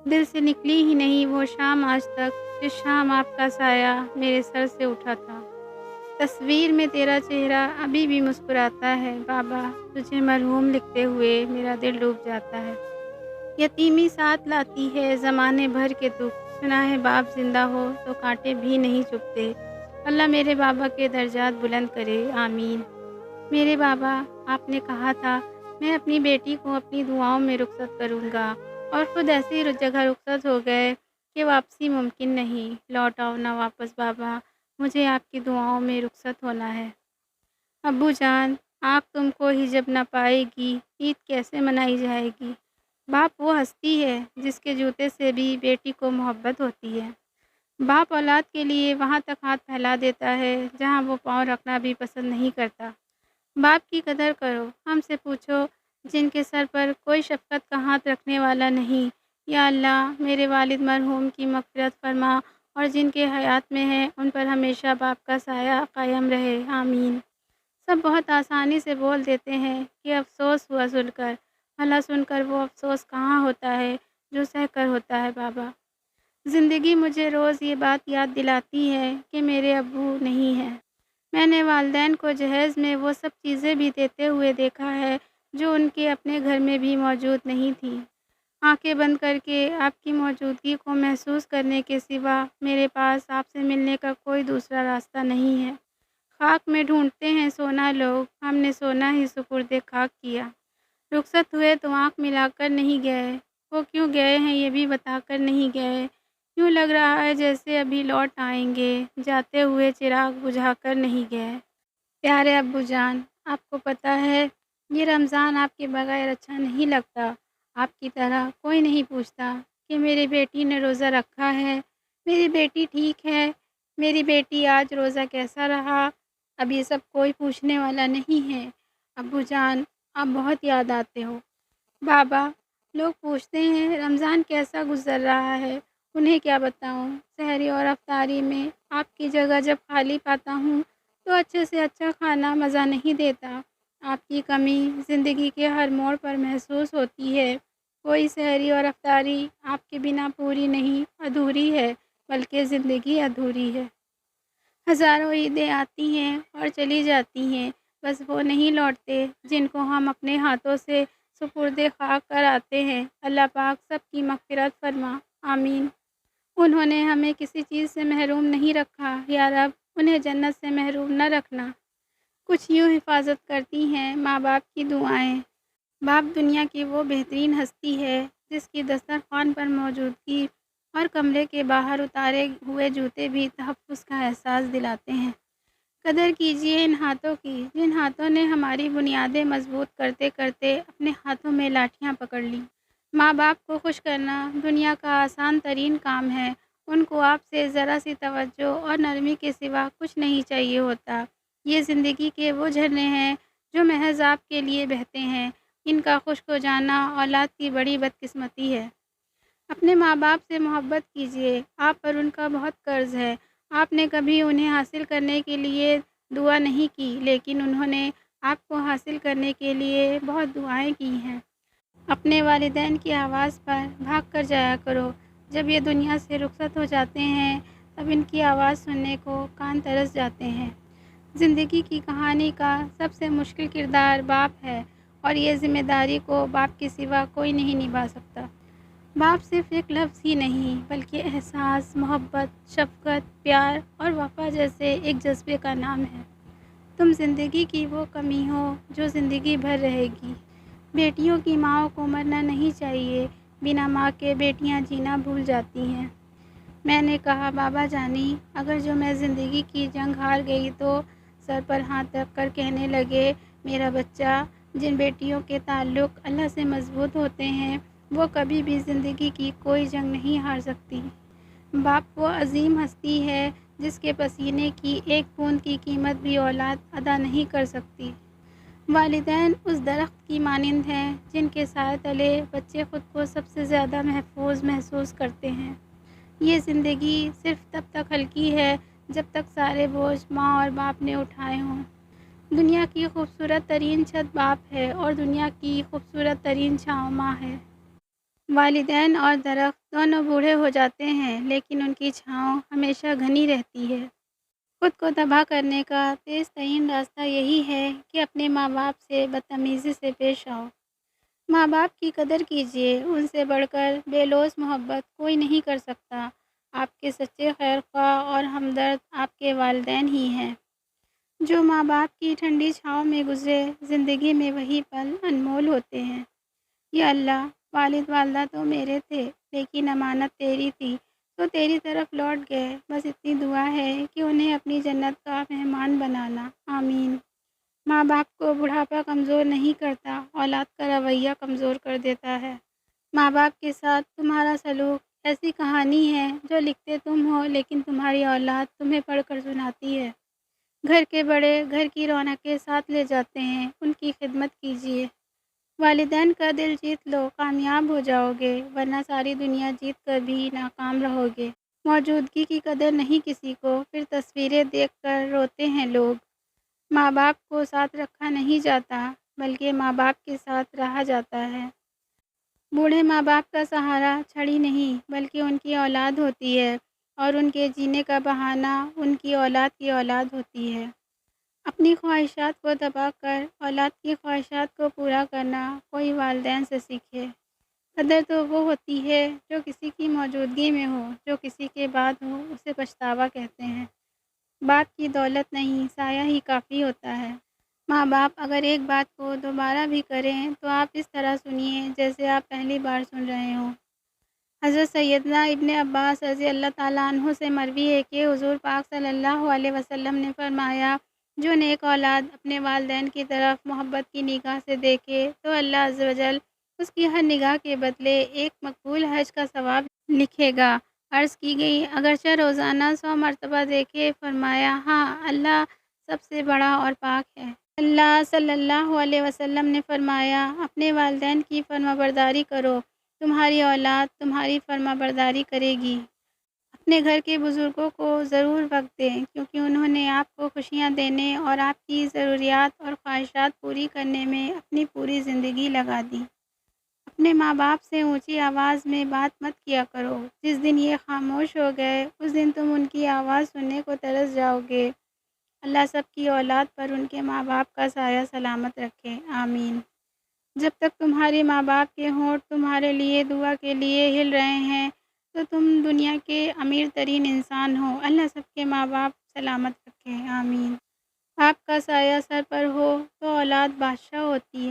دل سے نکلی ہی نہیں وہ شام آج تک، جس شام آپ کا سایہ میرے سر سے اٹھا تھا۔ تصویر میں تیرا چہرہ ابھی بھی مسکراتا ہے بابا، تجھے مرحوم لکھتے ہوئے میرا دل ڈوب جاتا ہے۔ یتیمی ساتھ لاتی ہے زمانے بھر کے دکھ، سنا ہے باپ زندہ ہو تو کانٹے بھی نہیں چبھتے۔ اللہ میرے بابا کے درجات بلند کرے، آمین۔ میرے بابا، آپ نے کہا تھا میں اپنی بیٹی کو اپنی دعاؤں میں رخصت کروں گا، اور خود ایسی جگہ رخصت ہو گئے کہ واپسی ممکن نہیں۔ لوٹ آؤ نہ واپس بابا، مجھے آپ کی دعاؤں میں رخصت ہونا ہے۔ ابو جان، آنکھ تم کو ہی جب نہ پائے گی، عید کیسے منائی جائے گی؟ باپ وہ ہستی ہے جس کے جوتے سے بھی بیٹی کو محبت ہوتی ہے۔ باپ اولاد کے لیے وہاں تک ہاتھ پھیلا دیتا ہے جہاں وہ پاؤں رکھنا بھی پسند نہیں کرتا۔ باپ کی قدر کرو، ہم سے پوچھو جن کے سر پر کوئی شفقت کا ہاتھ رکھنے والا نہیں۔ یا اللہ، میرے والد مرحوم کی مغفرت فرما، اور جن کے حیات میں ہیں ان پر ہمیشہ باپ کا سایہ قائم رہے، آمین۔ سب بہت آسانی سے بول دیتے ہیں کہ افسوس ہوا سن کر، بھلا سن کر وہ افسوس کہاں ہوتا ہے جو سہ کر ہوتا ہے بابا۔ زندگی مجھے روز یہ بات یاد دلاتی ہے کہ میرے ابو نہیں ہیں۔ میں نے والدین کو جہیز میں وہ سب چیزیں بھی دیتے ہوئے دیکھا ہے جو ان کے اپنے گھر میں بھی موجود نہیں تھیں۔ آنکھیں بند کر کے آپ کی موجودگی کو محسوس کرنے کے سوا میرے پاس آپ سے ملنے کا کوئی دوسرا راستہ نہیں ہے۔ خاک میں ڈھونڈتے ہیں سونا لوگ، ہم نے سونا ہی سپرد خاک کیا۔ رخصت ہوئے تو آنکھ ملا کر نہیں گئے، وہ کیوں گئے ہیں یہ بھی بتا کر نہیں گئے۔ یوں لگ رہا ہے جیسے ابھی لوٹ آئیں گے، جاتے ہوئے چراغ بجھا کر نہیں گئے۔ پیارے ابو جان، آپ کو پتہ ہے یہ رمضان آپ کے بغیر اچھا نہیں لگتا۔ آپ کی طرح کوئی نہیں پوچھتا کہ میری بیٹی نے روزہ رکھا ہے، میری بیٹی ٹھیک ہے، میری بیٹی آج روزہ کیسا رہا، اب یہ سب کوئی پوچھنے والا نہیں ہے۔ ابو جان، آپ بہت یاد آتے ہو۔ بابا، لوگ پوچھتے ہیں رمضان کیسا گزر رہا ہے، انہیں کیا بتاؤں۔ سحری اور افطاری میں آپ کی جگہ جب خالی پاتا ہوں تو اچھے سے اچھا کھانا مزہ نہیں دیتا۔ آپ کی کمی زندگی کے ہر موڑ پر محسوس ہوتی ہے۔ کوئی سحری اور افطاری آپ کے بنا پوری نہیں، ادھوری ہے، بلکہ زندگی ادھوری ہے۔ ہزاروں عیدیں آتی ہیں اور چلی جاتی ہیں، بس وہ نہیں لوٹتے جن کو ہم اپنے ہاتھوں سے سپرد خاک کر آتے ہیں۔ اللہ پاک سب کی مغفرت فرما، آمین۔ انہوں نے ہمیں کسی چیز سے محروم نہیں رکھا، یا رب انہیں جنت سے محروم نہ رکھنا۔ کچھ یوں حفاظت کرتی ہیں ماں باپ کی دعائیں۔ باپ دنیا کی وہ بہترین ہستی ہے جس کی دسترخوان پر موجودگی اور کمرے کے باہر اتارے ہوئے جوتے بھی تحفظ کا احساس دلاتے ہیں۔ قدر کیجیے ان ہاتھوں کی جن ہاتھوں نے ہماری بنیادیں مضبوط کرتے کرتے اپنے ہاتھوں میں لاٹھیاں پکڑ لیں۔ ماں باپ کو خوش کرنا دنیا کا آسان ترین کام ہے۔ ان کو آپ سے ذرا سی توجہ اور نرمی کے سوا کچھ نہیں چاہیے ہوتا۔ یہ زندگی کے وہ جھرنے ہیں جو محض آپ کے لیے بہتے ہیں۔ ان کا خشک ہو جانا اولاد کی بڑی بدقسمتی ہے۔ اپنے ماں باپ سے محبت کیجیے، آپ پر ان کا بہت قرض ہے۔ آپ نے کبھی انہیں حاصل کرنے کے لیے دعا نہیں کی، لیکن انہوں نے آپ کو حاصل کرنے کے لیے بہت دعائیں کی ہیں۔ اپنے والدین کی آواز پر بھاگ کر جایا کرو۔ جب یہ دنیا سے رخصت ہو جاتے ہیں تب ان کی آواز سننے کو کان ترس جاتے ہیں۔ زندگی کی کہانی کا سب سے مشکل کردار باپ ہے، اور یہ ذمہ داری کو باپ کے سوا کوئی نہیں نبھا سکتا۔ باپ صرف ایک لفظ ہی نہیں بلکہ احساس، محبت، شفقت، پیار اور وفا جیسے ایک جذبے کا نام ہے۔ تم زندگی کی وہ کمی ہو جو زندگی بھر رہے گی۔ بیٹیوں کی ماؤں کو مرنا نہیں چاہیے، بنا ماں کے بیٹیاں جینا بھول جاتی ہیں۔ میں نے کہا بابا جانی، اگر جو میں زندگی کی جنگ ہار گئی تو سر پر ہاتھ رکھ کر کہنے لگے میرا بچہ، جن بیٹیوں کے تعلق اللہ سے مضبوط ہوتے ہیں وہ کبھی بھی زندگی کی کوئی جنگ نہیں ہار سکتی۔ باپ وہ عظیم ہستی ہے جس کے پسینے کی ایک بوند کی قیمت بھی اولاد ادا نہیں کر سکتی۔ والدین اس درخت کی مانند ہیں جن کے سائے تلے بچے خود کو سب سے زیادہ محفوظ محسوس کرتے ہیں۔ یہ زندگی صرف تب تک ہلکی ہے جب تک سارے بوجھ ماں اور باپ نے اٹھائے ہوں۔ دنیا کی خوبصورت ترین چھت باپ ہے اور دنیا کی خوبصورت ترین چھاؤں ماں ہے۔ والدین اور درخت دونوں بوڑھے ہو جاتے ہیں لیکن ان کی چھاؤں ہمیشہ گھنی رہتی ہے۔ خود کو تباہ کرنے کا تیز ترین راستہ یہی ہے کہ اپنے ماں باپ سے بدتمیزی سے پیش آؤ۔ ماں باپ کی قدر کیجیے، ان سے بڑھ کر بے لوث محبت کوئی نہیں کر سکتا۔ آپ کے سچے خیر خواہ اور ہمدرد آپ کے والدین ہی ہیں۔ جو ماں باپ کی ٹھنڈی چھاؤں میں گزرے، زندگی میں وہی پل انمول ہوتے ہیں۔ یا اللہ، والد والدہ تو میرے تھے لیکن امانت تیری تھی تو تیری طرف لوٹ گئے، بس اتنی دعا ہے کہ انہیں اپنی جنت کا مہمان بنانا، آمین۔ ماں باپ کو بڑھاپا کمزور نہیں کرتا، اولاد کا رویہ کمزور کر دیتا ہے۔ ماں باپ کے ساتھ تمہارا سلوک ایسی کہانی ہے جو لکھتے تم ہو لیکن تمہاری اولاد تمہیں پڑھ کر سناتی ہے۔ گھر کے بڑے گھر کی رونق کے ساتھ لے جاتے ہیں، ان کی خدمت کیجیے۔ والدین کا دل جیت لو، کامیاب ہو جاؤ گے، ورنہ ساری دنیا جیت کر بھی ناکام رہو گے۔ موجودگی کی قدر نہیں کسی کو، پھر تصویریں دیکھ کر روتے ہیں لوگ۔ ماں باپ کو ساتھ رکھا نہیں جاتا بلکہ ماں باپ کے ساتھ رہا جاتا ہے۔ بوڑھے ماں باپ کا سہارا چھڑی نہیں بلکہ ان کی اولاد ہوتی ہے، اور ان کے جینے کا بہانہ ان کی اولاد کی اولاد ہوتی ہے۔ اپنی خواہشات کو دبا کر اولاد کی خواہشات کو پورا کرنا کوئی والدین سے سیکھے۔ قدر تو وہ ہوتی ہے جو کسی کی موجودگی میں ہو، جو کسی کے بعد ہو اسے پچھتاوا کہتے ہیں۔ باپ کی دولت نہیں، سایہ ہی کافی ہوتا ہے۔ ماں باپ اگر ایک بات کو دوبارہ بھی کریں تو آپ اس طرح سنیے جیسے آپ پہلی بار سن رہے ہوں۔ حضرت سیدنا ابن عباس رضی اللہ تعالیٰ عنہ سے مروی ہے کہ حضور پاک صلی اللہ علیہ وسلم نے فرمایا، جو نیک اولاد اپنے والدین کی طرف محبت کی نگاہ سے دیکھے تو اللہ عز و جل اس کی ہر نگاہ کے بدلے ایک مقبول حج کا ثواب لکھے گا۔ عرض کی گئی، اگرچہ روزانہ 100 مرتبہ دیکھے؟ فرمایا، ہاں، اللہ سب سے بڑا اور پاک ہے۔ اللہ صلی اللہ علیہ وسلم نے فرمایا، اپنے والدین کی فرما برداری کرو، تمہاری اولاد تمہاری فرما برداری کرے گی۔ اپنے گھر کے بزرگوں کو ضرور وقت دیں کیونکہ انہوں نے آپ کو خوشیاں دینے اور آپ کی ضروریات اور خواہشات پوری کرنے میں اپنی پوری زندگی لگا دی۔ اپنے ماں باپ سے اونچی آواز میں بات مت کیا کرو، جس دن یہ خاموش ہو گئے اس دن تم ان کی آواز سننے کو ترس جاؤ گے۔ اللہ سب کی اولاد پر ان کے ماں باپ کا سایہ سلامت رکھے، آمین۔ جب تک تمہارے ماں باپ کے ہونٹ تمہارے لیے دعا کے لیے ہل رہے ہیں تو تم دنیا کے امیر ترین انسان ہو۔ اللہ سب کے ماں باپ سلامت رکھے، آمین۔ آپ کا سایہ سر پر ہو تو اولاد بادشاہ ہوتی ہے۔